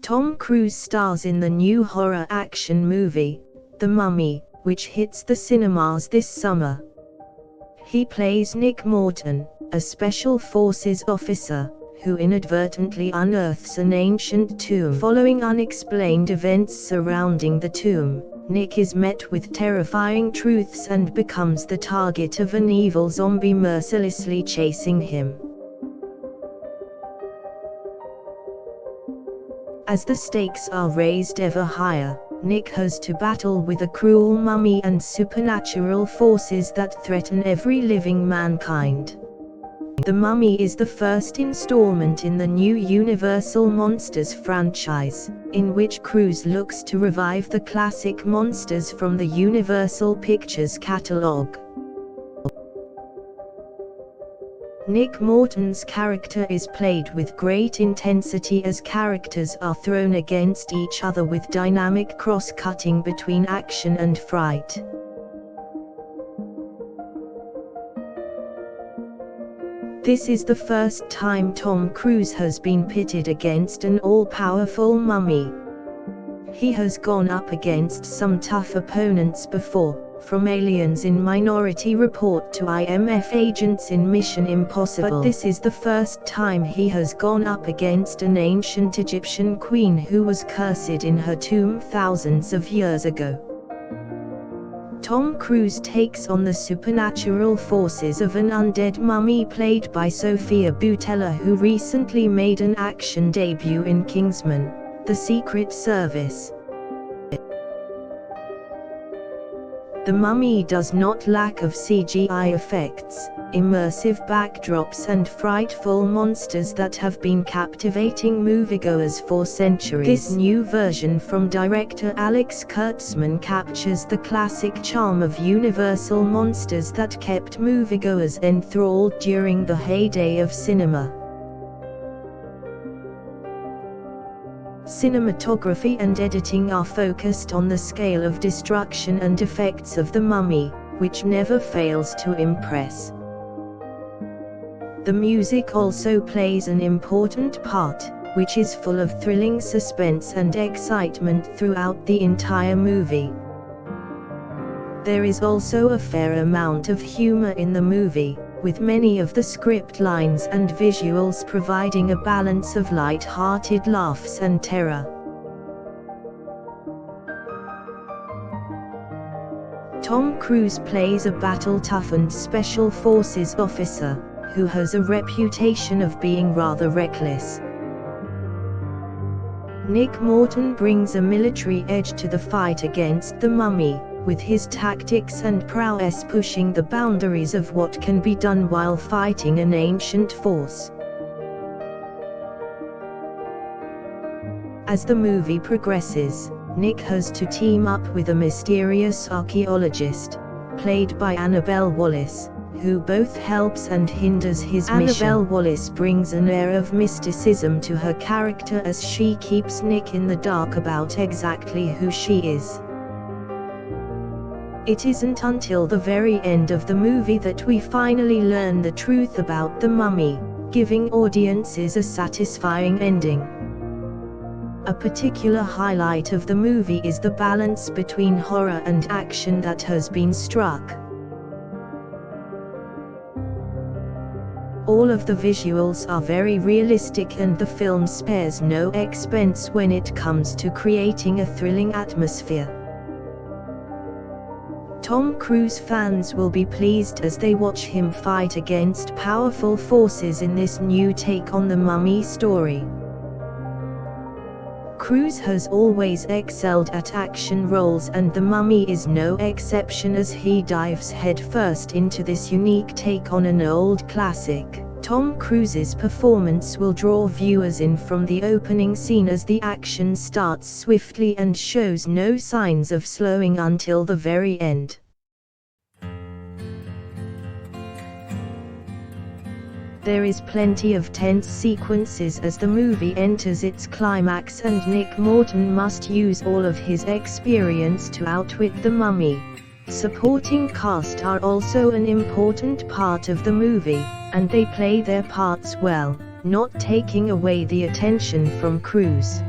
Tom Cruise stars in the new horror action movie, The Mummy, which hits the cinemas this summer. He plays Nick Morton, a special forces officer, who inadvertently unearths an ancient tomb. Following unexplained events surrounding the tomb, Nick is met with terrifying truths and becomes the target of an evil zombie mercilessly chasing him. As the stakes are raised ever higher, Nick has to battle with a cruel mummy and supernatural forces that threaten every living mankind. The Mummy is the first installment in the new Universal Monsters franchise, in which Cruise looks to revive the classic monsters from the Universal Pictures catalog. Nick Morton's character is played with great intensity as characters are thrown against each other with dynamic cross-cutting between action and fright. This is the first time Tom Cruise has been pitted against an all-powerful mummy. He has gone up against some tough opponents before, from aliens in Minority Report to IMF agents in Mission Impossible. But this is the first time he has gone up against an ancient Egyptian queen who was cursed in her tomb thousands of years ago. Tom Cruise takes on the supernatural forces of an undead mummy played by Sophia Boutella, who recently made an action debut in Kingsman: The Secret Service. The Mummy does not lack of CGI effects, immersive backdrops and frightful monsters that have been captivating moviegoers for centuries. This new version from director Alex Kurtzman captures the classic charm of Universal Monsters that kept moviegoers enthralled during the heyday of cinema. Cinematography and editing are focused on the scale of destruction and effects of the Mummy, which never fails to impress. The music also plays an important part, which is full of thrilling suspense and excitement throughout the entire movie. There is also a fair amount of humor in the movie, with many of the script lines and visuals providing a balance of light-hearted laughs and terror. Tom Cruise plays a battle-toughened special forces officer, who has a reputation of being rather reckless. Nick Morton brings a military edge to the fight against the Mummy, with his tactics and prowess pushing the boundaries of what can be done while fighting an ancient force. As the movie progresses, Nick has to team up with a mysterious archaeologist, played by Annabelle Wallis, who both helps and hinders his mission. Annabelle Wallis brings an air of mysticism to her character as she keeps Nick in the dark about exactly who she is. It isn't until the very end of the movie that we finally learn the truth about the Mummy, giving audiences a satisfying ending. A particular highlight of the movie is the balance between horror and action that has been struck. All of the visuals are very realistic and the film spares no expense when it comes to creating a thrilling atmosphere. Tom Cruise fans will be pleased as they watch him fight against powerful forces in this new take on the Mummy story. Cruise has always excelled at action roles, and The Mummy is no exception as he dives headfirst into this unique take on an old classic. Tom Cruise's performance will draw viewers in from the opening scene as the action starts swiftly and shows no signs of slowing until the very end. There is plenty of tense sequences as the movie enters its climax, and Nick Morton must use all of his experience to outwit the Mummy. Supporting cast are also an important part of the movie, and they play their parts well, not taking away the attention from Cruise.